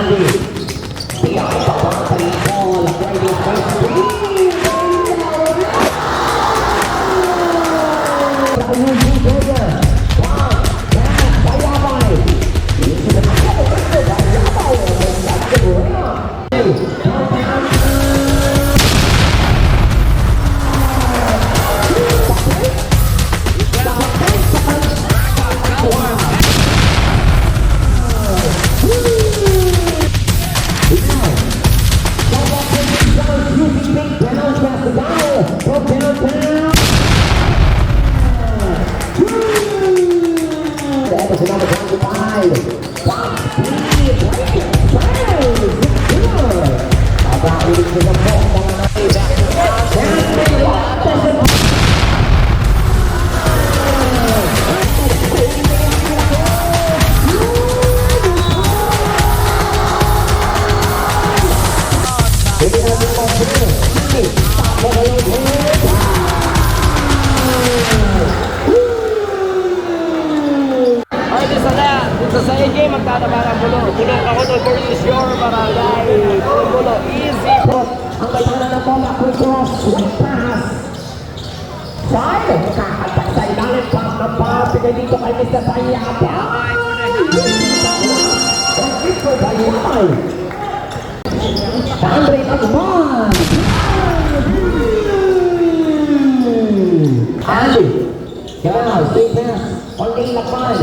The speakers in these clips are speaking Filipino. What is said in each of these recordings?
Andy. Beyond the boundary ball, radio first three. Sa AJ, magtatabarang bulo. Bulong ako to versus your barangay. Bulo, easy. Ang kailangan ng bola, quick cross, one pass. Fire! Kakatak sa ilalim, pang na pa. Pinay dito kay Mr. Bayaba. Ang ito, Bayabay. Andre Agman. Andy. Now, straight pass. Only Lakman.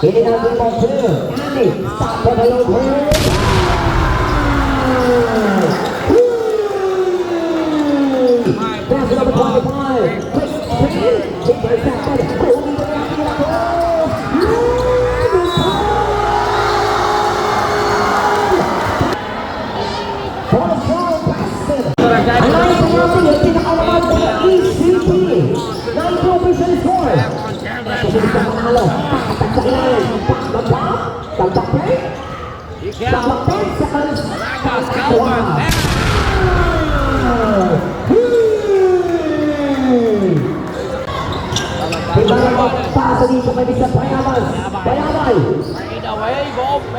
Hitting out the ball too. Andy. Stop for the low play. Pass it over 25. Quick screen. Take my back by the Cody. For the strong basket. Ang lahat ng natin yung pinakalaman ng ECP. 9-2 score. Susunod sa panalo. Pakatak sa ilalim. Pakababa. Talbak play. Talbak 10 seconds. Wow. Ibarang pasa dito kay Mr. Bayabay. Bayabay.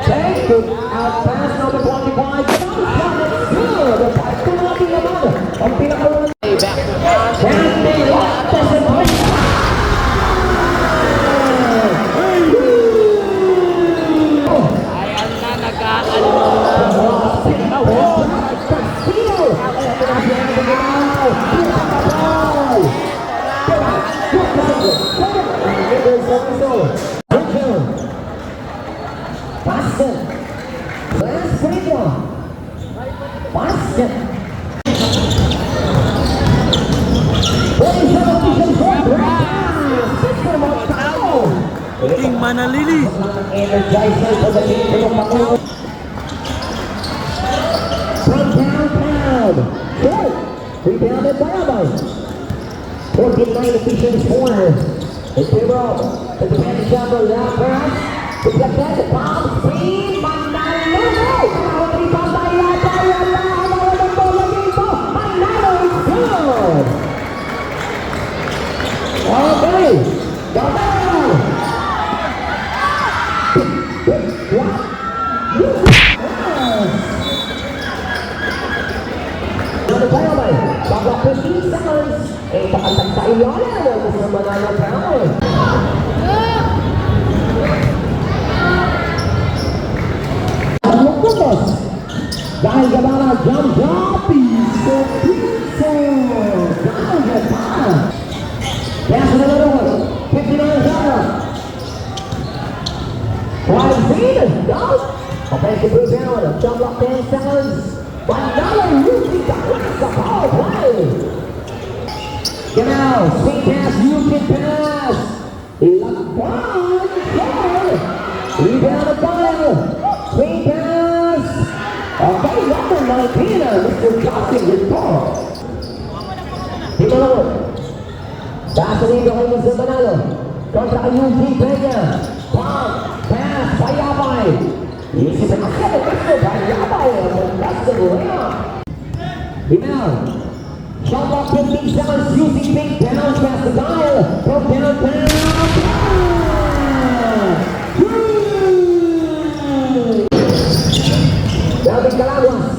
Take it out pass number 25. Good. Ito natin naman. Ang pinakawalan. Candy Lattes and King Manalili. Energizer for the team to look up. From downtown. Good. Rebounded by Abay. 49 efficient score. The zero. The defense jumper down pass. The defense, the bomb, screen, Manalo. Now the rebound by Abay. Now the ball dito. Manalo is good. Okay. Down. Bago 15 seconds, pakatag sa ilalim mo sa Manalo Town. Ang lungkot dahil gabala jump piso. Dahil gabala. Kaya sa nalaro, 59 seconds. Five feet, down. Offensive rebound, jump block 10 seconds. Manalo losing the last of power play. Get out, straight pass, you can pass. Lakwan, good. Rebound at Dial. Straight pass. Okay, number 19, Mr. Johnson with ball. Timalo. Pass dito kay Mr. Manalo. Kontra kay Eugene Peña. Pass, Bayabay. Isip na kasi Bayabay. Rebound. Shot clock 15 seconds. Using big bounce past the Dial. From downtown. David Calaguas.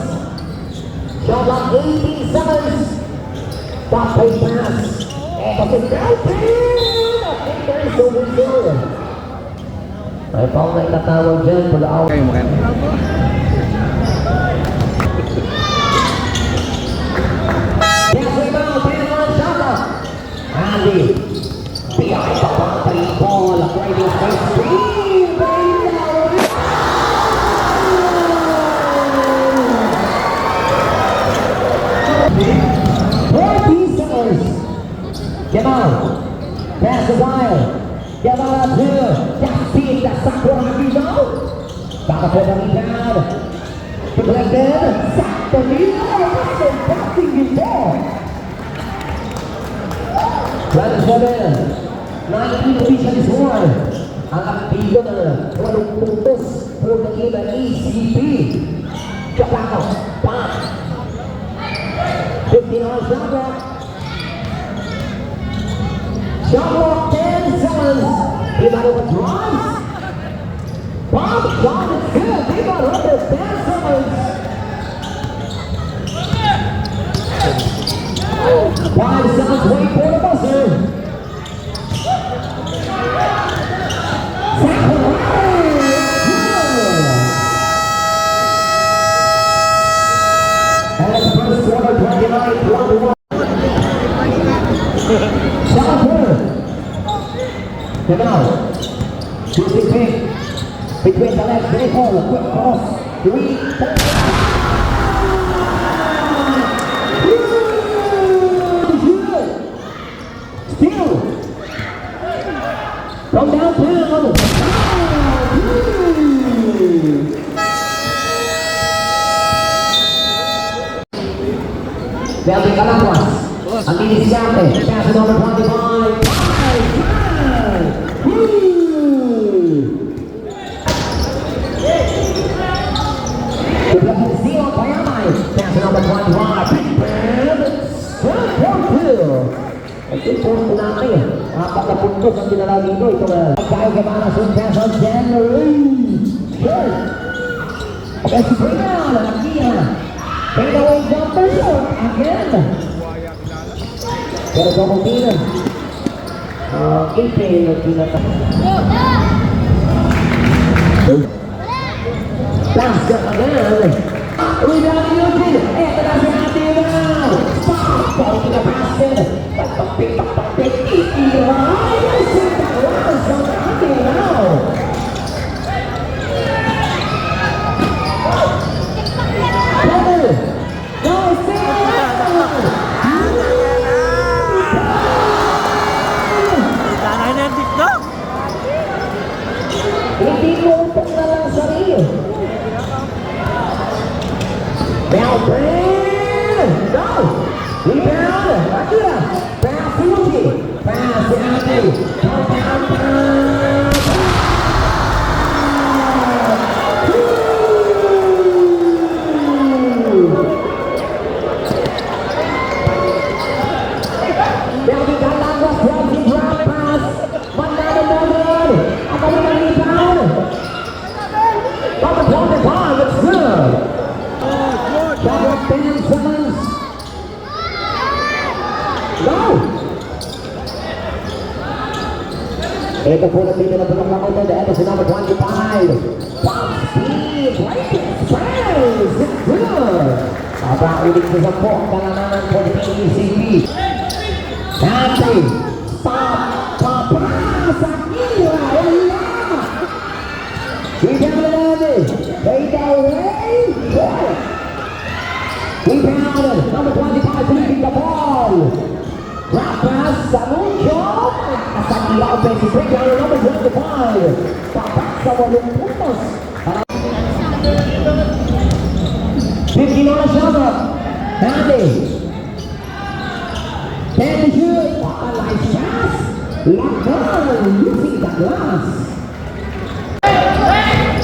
Shot clock 18 seconds. Top pace pass. Eto si Delphin. I think there's no whistle. May foul na itatawag dyan for the out. Yes, rebound. 10-1 shot clock. Andy. Behind the boundary ball. Grading first screen. Baby. 40 seconds. Jamal. Pass the wire. Jamal two. Justin. That's Sakura Habino. Back up for the rebound. Deflected. Satorino. That's the passing before. 27. 19 official is one. Ang aktibo na 8 puntos for the game at ECP. Chapaco. 15 on shot clock. Shot clock 10 seconds. Rebound over drives. Bob shot is good. Rebound over 10 seconds. 5 seconds wait for the buzzer. And it's first quarter 29-21. Shot here. Now, shooting pick between the legs. They hold a quick cross. 3, 4. Still. From downtown. Delvin Calaguas. Ang inisyante. Pass number 25. Zero Payamay. Pass number 25. Ito po natin. 4 na puntos ang dinala dito. Ito na. Kaya Gamana sa pass on January. Good. Best rebound. Nakia. Fadeaway jumper shot again. Pero double team. Ipe yung tinatawag. Basket again. Rebound yung team. Eto na si ating now. Stop. Ball to the basket. Pagpapit. Iiray. Shoot that runs from ating now. Hindi mo upok na lang sarili. Beltran! Go! Rebound! Akira! Pass to Yuki! Pass to Andy! Beltran Calaguas drops the drop pass! Mandan! Apa naman rebound? Baba block the ball, it's good! Shot clock 10 seconds. Go! Ito po na dito na tulong lang ito. Ito si number 25. Pop speed, breaking space. It's good. Abang ulit sa sampok. Kalananan po ni PECP. Nanti. Stop. Papras. Akira. Wala. Rebound natin. Fadeaway. Good. Rebound. Number 25 leading the ball. Drop pass. Sanuncio. Asakira offensive breakdown. Number 25. Papak sa 8 puntos. 15 on the shot. Nanti. 10 to shoot. Nice pass. Lakon. Using the glass.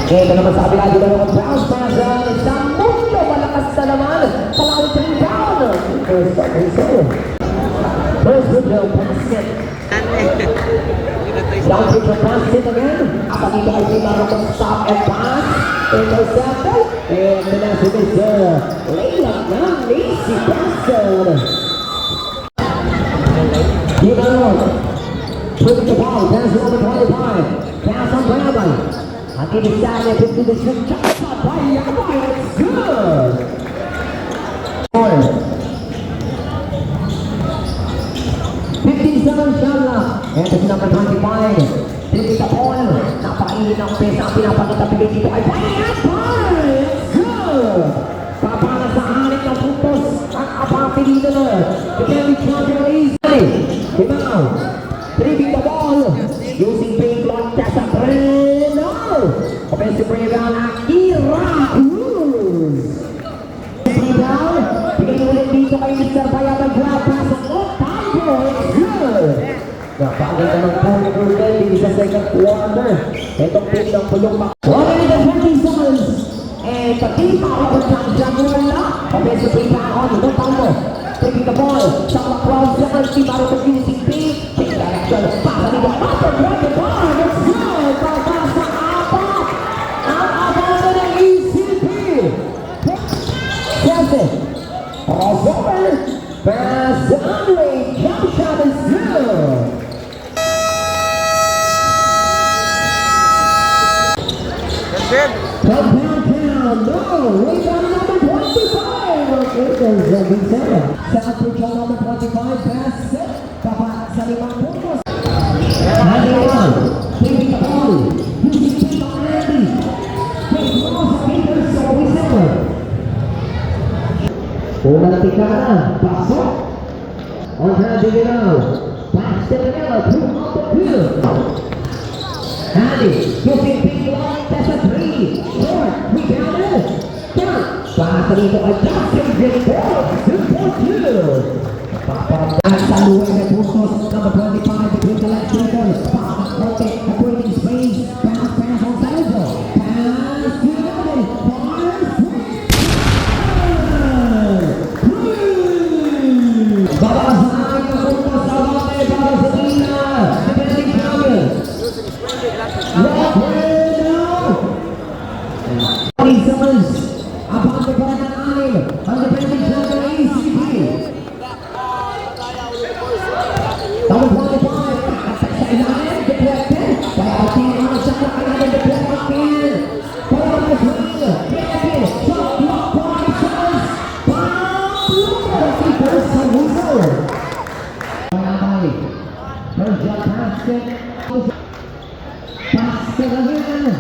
Ito naman sa kabila dito ng bounce pass. Sanuncio. Malakas na naman. Palawit rin down. First window basket. Down to the basket again. Apa dito ay pinarong stop and pass. Intercepted. And Vanessa Mr. Layla Nancy Preston. You know, putting the ball, pass number 25. Pass on Bradley. I think it's down there, put to the shot. Shot by Yamaha. It's good. 57 shot left. And it's number 25. This the ball. Napakainit ng pesa. Pinapakita bigay dito ay Bayapay. It's good. Papala sa halit ng puntos. Ang apati dito na. Defending champion is Timao. Tripping the ball. Using big block. That's a three. No. Offensive rebound. Akira Cruz. Rebound. Bigay ulit dito kay Mr. Bayapay. Grab pass of Otago. It's good. Napakita ng Tony Burden sa second quarter. Itong pick ng pulong pa. 120 seconds. And pati pa ako ng Jaguar. Offensive rebound on the Otago. Taking the ball. Shot clock 12 seconds. Team out of the using pick. Take direction. Pasa dito. Upper bracket bar. It's good. Pasa sa apat. Ang abala ng ECP. Chelsea. Crossover. Pass. Andre. Jump shot is good. Come downtown, no, rebound number 25. It is Vicente. South Bridge number 25, pass set. Papa sa limang puntos. Andy on, taking the ball. Using kick on Andy. Take cross, fingers, so Vicente. Unang tikana, pasok. On Andy now. Pass to Manila, through on the field. Andy, using big block, that's a three. Short, rebounded. Down. Pasa dito ay Justin Victor. 2-2. Papapag sa luway na puntos. Number 25, between the left circles. Papapag, according space. Pass on Salazar. Pass to Andy. Baba sa aking puntos. Sabate, para sa Lina. Defending champion. Lock it down. Simmons, abang the ball ng anim. Ang defending champion ay ECP. Number 25, sa ilalim, deflected. Kaya ang team ang shot clock ay natin deflected again. Para ang swing, deflected. Shot clock by Simmons. Pang-look. Si Chris Saluso. Bayabay. Berjat basket. Basket again.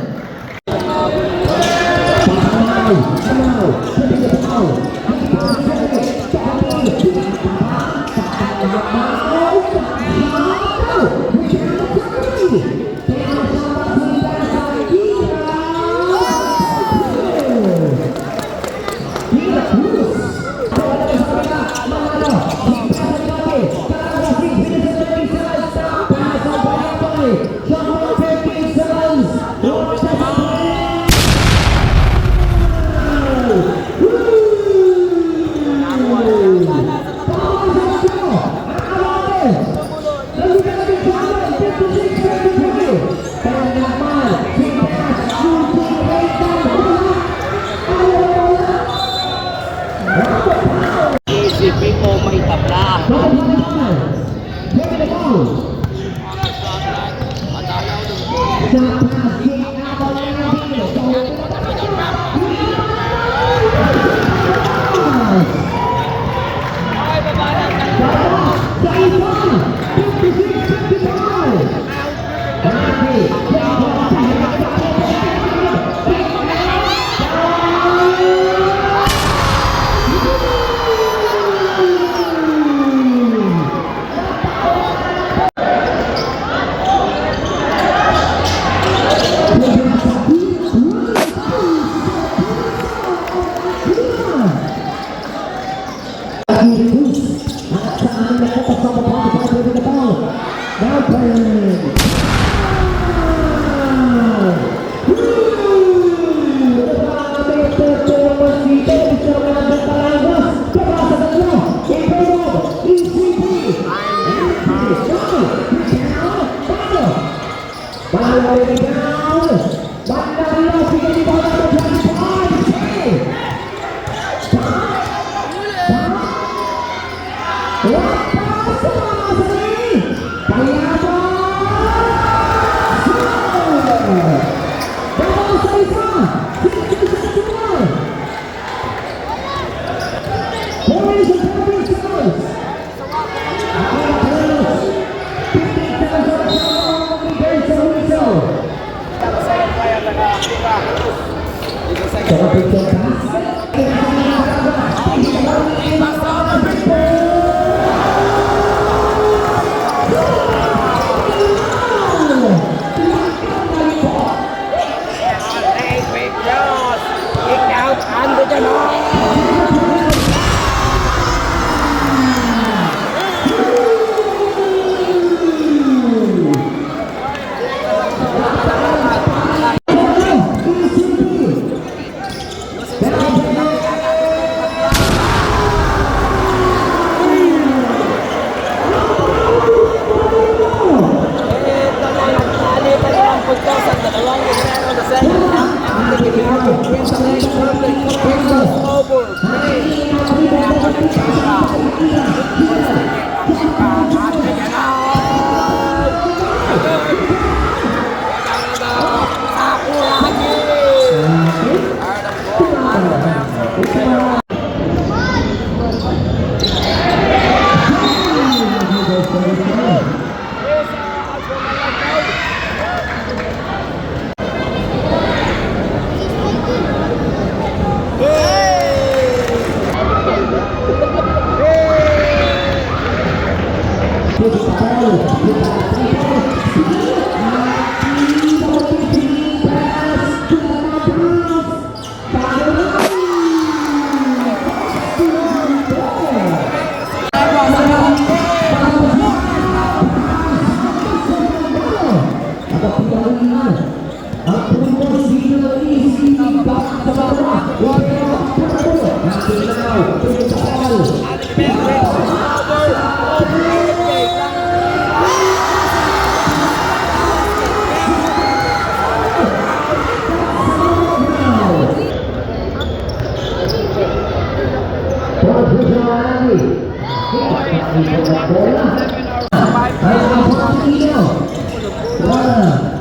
Coba picture pass.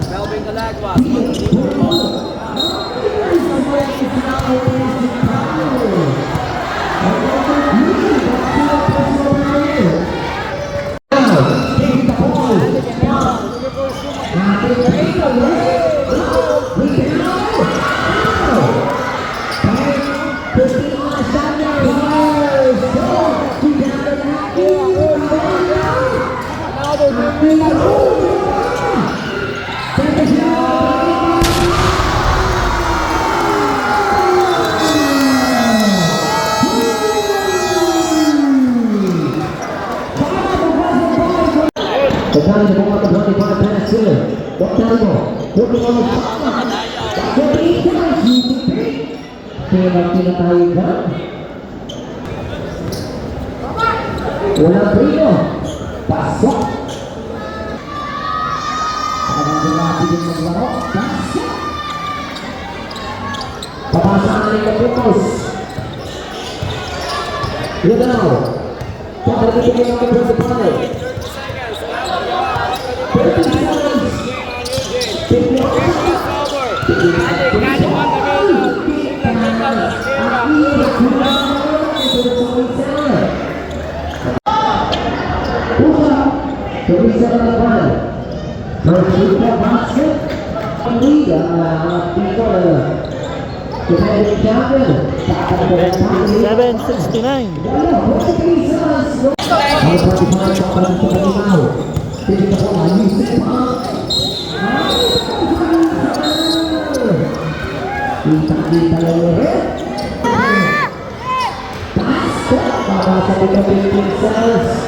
Melvin Galagua. The time to go up the 25 past here. What time? Working on the top. That's 8 guys. You can pick. Pinatayin ka. Walang prino. Pasok. Parang gulati din maglaro. Pasok. Papasaan ng putos. Yun na. Pagkakita ng principal. Teresa Lapan, Teresa Basket, Liga, defending champion, 769. Kita lewat. Basket, para sa Philippines.